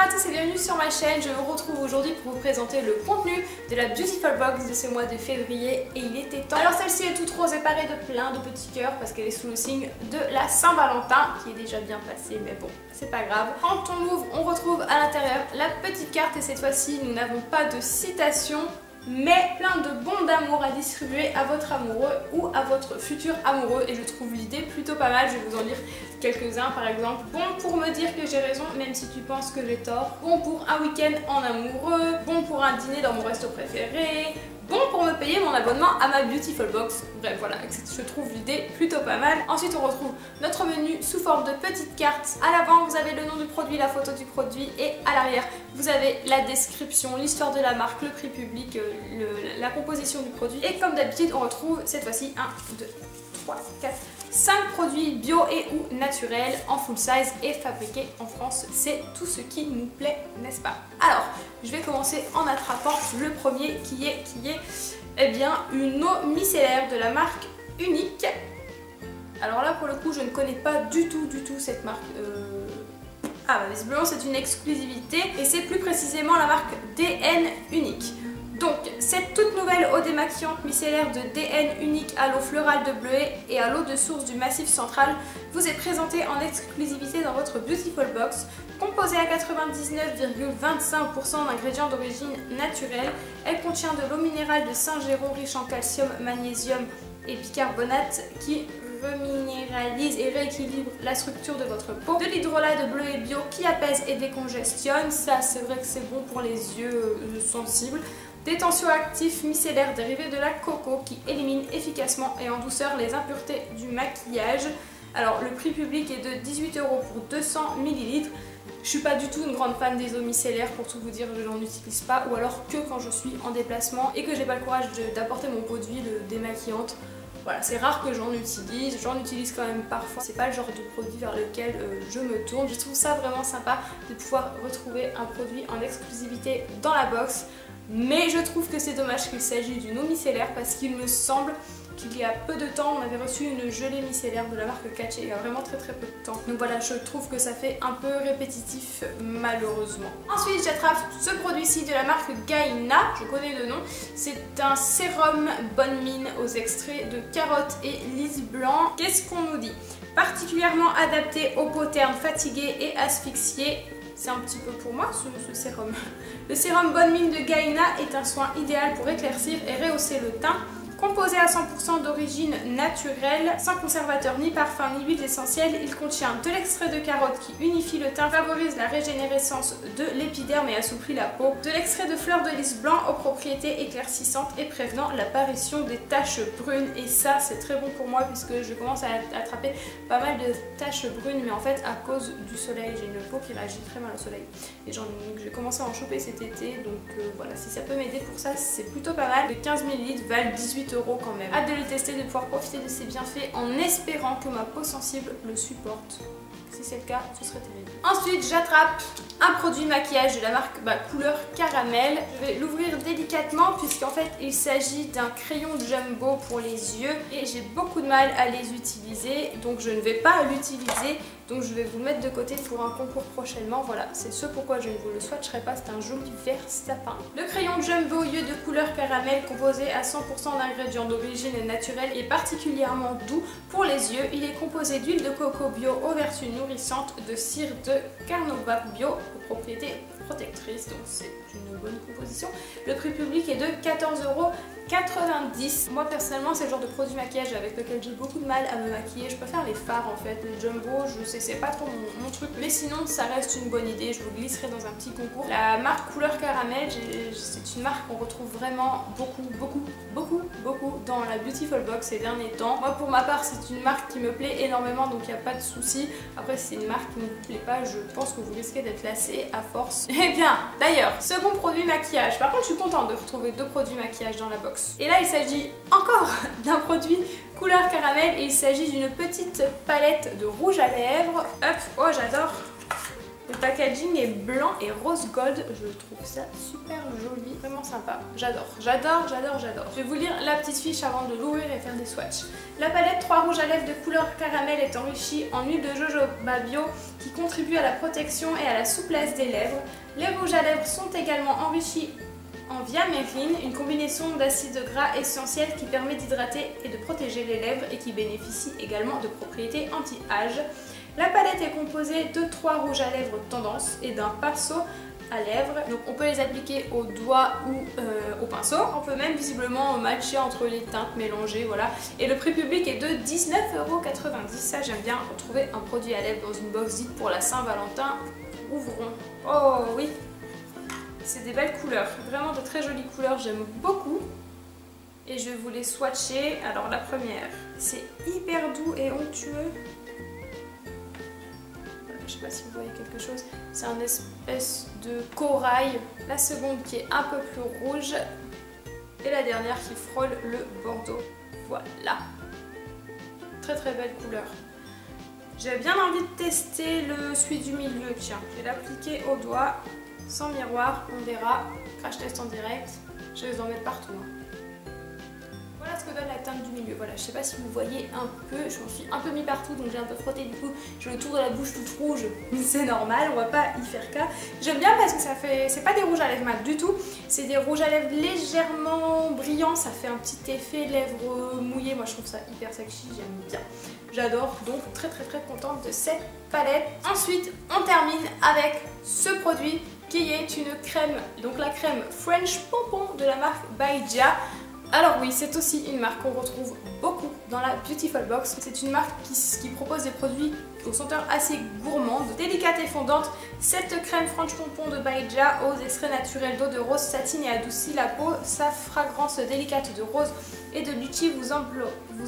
à tous et bienvenue sur ma chaîne. Je vous retrouve aujourd'hui pour vous présenter le contenu de la Beautiful Box de ce mois de février et il était temps. Alors celle-ci est toute rose et parée de plein de petits cœurs parce qu'elle est sous le signe de la Saint-Valentin qui est déjà bien passée, mais bon, c'est pas grave. Quand on l'ouvre, on retrouve à l'intérieur la petite carte et cette fois-ci nous n'avons pas de citation mais plein de bons d'amour à distribuer à votre amoureux ou à votre futur amoureux et je trouve l'idée plutôt pas mal. Je vais vous en lire quelques-uns par exemple. Bon pour me dire que j'ai raison même si tu penses que j'ai tort. Bon pour un week-end en amoureux. Bon pour un dîner dans mon resto préféré. Bon pour me payer mon abonnement à ma Beautiful Box. Bref voilà, je trouve l'idée plutôt pas mal. Ensuite on retrouve notre menu sous forme de petites cartes. À l'avant vous avez le nom du produit, la photo du produit et à l'arrière vous avez la description, l'histoire de la marque, le prix public, la composition du produit. Et comme d'habitude on retrouve cette fois-ci 1, 2, 3, 4, 5 produits bio et ou naturels en full size et fabriqués en France. C'est tout ce qui nous plaît, n'est-ce pas? Alors, je vais commencer en attrapant le premier qui est eh bien, une eau micellaire de la marque Unique. Alors là, pour le coup, je ne connais pas du tout cette marque. Ah bah visiblement c'est une exclusivité et c'est plus précisément la marque DN Unique. Donc, cette toute nouvelle eau démaquillante micellaire de DN Unique à l'eau florale de bleuet et à l'eau de source du Massif Central vous est présentée en exclusivité dans votre Beautiful Box. Composée à 99,25% d'ingrédients d'origine naturelle, elle contient de l'eau minérale de Saint-Géron riche en calcium, magnésium et bicarbonate qui reminéralise et rééquilibre la structure de votre peau, de l'hydrolat de bleuet bio qui apaise et décongestionne, ça c'est vrai que c'est bon pour les yeux sensibles, des tensioactifs micellaires dérivés de la coco qui éliminent efficacement et en douceur les impuretés du maquillage. Alors le prix public est de 18 € pour 200 ml. Je suis pas du tout une grande fan des eaux micellaires pour tout vous dire, je n'en utilise pas ou alors que quand je suis en déplacement et que j'ai pas le courage d'apporter mon pot d'huile démaquillante. Voilà, c'est rare que j'en utilise quand même parfois. C'est pas le genre de produit vers lequel je me tourne. Je trouve ça vraiment sympa de pouvoir retrouver un produit en exclusivité dans la box. Mais je trouve que c'est dommage qu'il s'agisse d'une eau micellaire parce qu'il me semble qu'il y a peu de temps on avait reçu une gelée micellaire de la marque Katché, il y a vraiment très peu de temps. Donc voilà, je trouve que ça fait un peu répétitif malheureusement. Ensuite j'attrape ce produit-ci de la marque Gaïna, je connais le nom. C'est un sérum bonne mine aux extraits de carotte et lys blanc. Qu'est-ce qu'on nous dit? Particulièrement adapté aux peaux ternes fatiguées et asphyxiées. C'est un petit peu pour moi ce sérum. Le sérum bonne mine de Gaïna est un soin idéal pour éclaircir et rehausser le teint. Composé à 100% d'origine naturelle, sans conservateur ni parfum ni huile essentielle, il contient de l'extrait de carotte qui unifie le teint, favorise la régénérescence de l'épiderme et assouplit la peau, de l'extrait de fleur de lys blanc aux propriétés éclaircissantes et prévenant l'apparition des taches brunes. Et ça c'est très bon pour moi puisque je commence à attraper pas mal de taches brunes mais en fait à cause du soleil, j'ai une peau qui réagit très mal au soleil et j'ai commencé à en choper cet été donc voilà, si ça peut m'aider pour ça c'est plutôt pas mal. De 15 ml valent 18 € quand même. Hâte de le tester, de pouvoir profiter de ses bienfaits en espérant que ma peau sensible le supporte. Si c'est le cas, ce serait terrible. Ensuite, j'attrape un produit maquillage de la marque Couleur Caramel. Je vais l'ouvrir délicatement puisqu'en fait, il s'agit d'un crayon jumbo pour les yeux et j'ai beaucoup de mal à les utiliser. Donc, je ne vais pas l'utiliser. Donc, je vais vous le mettre de côté pour un concours prochainement. Voilà, c'est ce pourquoi je ne vous le swatcherai pas. C'est un joli vert sapin. Le crayon jumbo yeux de couleur caramel composé à 100% d'ingrédients d'origine naturelle et particulièrement doux pour les yeux. Il est composé d'huile de coco bio aux vertus nourrissantes, de cire de carnauba bio aux propriétés protectrices, donc c'est une bonne composition. Le prix public est de 14,90 €. Moi personnellement c'est le genre de produit maquillage avec lequel j'ai beaucoup de mal à me maquiller. Je préfère les fards en fait, les jumbo, je sais c'est pas trop mon truc, mais sinon ça reste une bonne idée, je vous glisserai dans un petit concours. La marque Couleur Caramel, c'est une marque qu'on retrouve vraiment beaucoup dans la Beautiful Box ces derniers temps. Moi pour ma part c'est une marque qui me plaît énormément donc il n'y a pas de souci. Après si c'est une marque qui ne vous plaît pas, je pense que vous risquez d'être lassé à force. Et bien d'ailleurs, second produit maquillage. Par contre je suis contente de retrouver deux produits maquillage dans la box. Et là il s'agit encore d'un produit Couleur Caramel et il s'agit d'une petite palette de rouge à lèvres. Hop, oh j'adore le packaging est blanc et rose gold. Je trouve ça super joli, vraiment sympa. J'adore, j'adore, j'adore, j'adore. Je vais vous lire la petite fiche avant de l'ouvrir et faire des swatchs. La palette 3 rouges à lèvres de couleur caramel est enrichie en huile de jojoba bio qui contribue à la protection et à la souplesse des lèvres. Les rouges à lèvres sont également enrichis en viamérine, une combinaison d'acides gras essentiels qui permet d'hydrater et de protéger les lèvres et qui bénéficie également de propriétés anti-âge. La palette est composée de 3 rouges à lèvres tendance et d'un pinceau à lèvres. Donc on peut les appliquer au doigt ou au pinceau. On peut même visiblement matcher entre les teintes mélangées, voilà. Et le prix public est de 19,90 €. Ça j'aime bien retrouver un produit à lèvres dans une box dite pour la Saint-Valentin. Ouvrons. Oh oui! C'est des belles couleurs, vraiment de très jolies couleurs, j'aime beaucoup. Et je vais vous les swatcher. Alors la première, c'est hyper doux et onctueux. Je sais pas si vous voyez quelque chose. C'est un espèce de corail. La seconde qui est un peu plus rouge. Et la dernière qui frôle le bordeaux. Voilà. Très très belle couleur. J'ai bien envie de tester celui du milieu, tiens. Je vais l'appliquer au doigt. Sans miroir, on verra. Crash test en direct. Je vais en mettre partout. Voilà ce que donne la teinte du milieu. Voilà, je sais pas si vous voyez un peu. Je m'en suis un peu mis partout, donc j'ai un peu frotté. Du coup, j'ai le tour de la bouche toute rouge. C'est normal, on va pas y faire cas. J'aime bien parce que ça fait. C'est pas des rouges à lèvres mat du tout. C'est des rouges à lèvres légèrement brillants. Ça fait un petit effet lèvres mouillées. Moi, je trouve ça hyper sexy. J'aime bien. J'adore. Donc, très très très contente de cette palette. Ensuite, on termine avec ce produit qui est une crème, donc la crème French Pompon de la marque Baijiya. Alors oui, c'est aussi une marque qu'on retrouve beaucoup dans la Beautiful Box. C'est une marque qui propose des produits aux senteurs assez gourmandes, délicates et fondantes. Cette crème French Pompon de Baijiya aux extraits naturels d'eau de rose satine et adoucit la peau. Sa fragrance délicate de rose et de litchi vous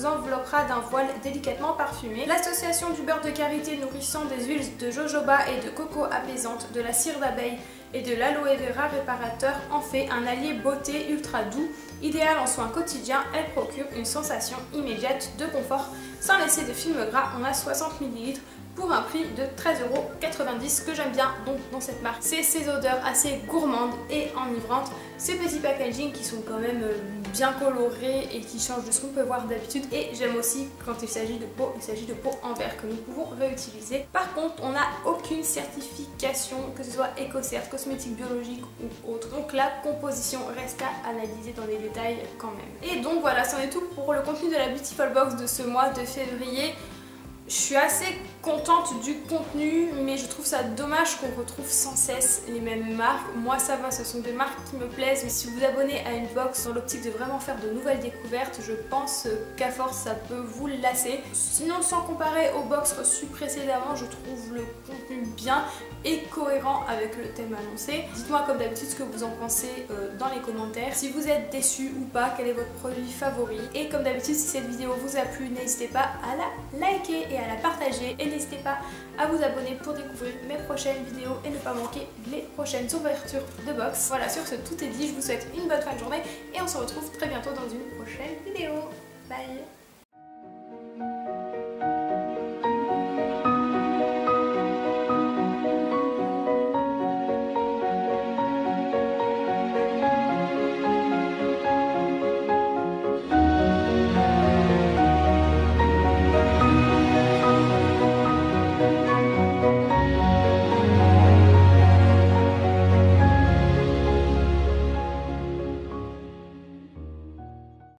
enveloppera d'un voile délicatement parfumé. L'association du beurre de karité nourrissant, des huiles de jojoba et de coco apaisante, de la cire d'abeille et de l'aloe vera réparateur en fait un allié beauté ultra doux. Idéal en soins quotidiens, elle procure une sensation immédiate de confort sans laisser de film gras. On a 60 ml pour un prix de 13,90 €. Ce que j'aime bien donc dans cette marque, c'est ces odeurs assez gourmandes et enivrantes, ces petits packaging qui sont quand même bien colorés et qui changent de ce qu'on peut voir d'habitude. Et j'aime aussi quand il s'agit de peau, il s'agit de peau en verre que nous pouvons réutiliser. Par contre, on n'a aucune certification, que ce soit éco-cert, cosmétique biologique ou autre. Donc la composition reste à analyser dans les détails quand même. Et donc voilà, c'en est tout pour le contenu de la Beautiful Box de ce mois de février. Je suis assez contente du contenu, mais je trouve ça dommage qu'on retrouve sans cesse les mêmes marques. Moi ça va, ce sont des marques qui me plaisent, mais si vous vous abonnez à une box dans l'optique de vraiment faire de nouvelles découvertes, je pense qu'à force ça peut vous lasser. Sinon, sans comparer aux box reçues précédemment, je trouve le contenu bien et cohérent avec le thème annoncé. Dites-moi comme d'habitude ce que vous en pensez dans les commentaires. Si vous êtes déçu ou pas, quel est votre produit favori. Et comme d'habitude, si cette vidéo vous a plu, n'hésitez pas à la liker et à la partager. Et n'hésitez pas à vous abonner pour découvrir mes prochaines vidéos et ne pas manquer les prochaines ouvertures de box. Voilà, sur ce, tout est dit. Je vous souhaite une bonne fin de journée et on se retrouve très bientôt dans une prochaine vidéo. Bye!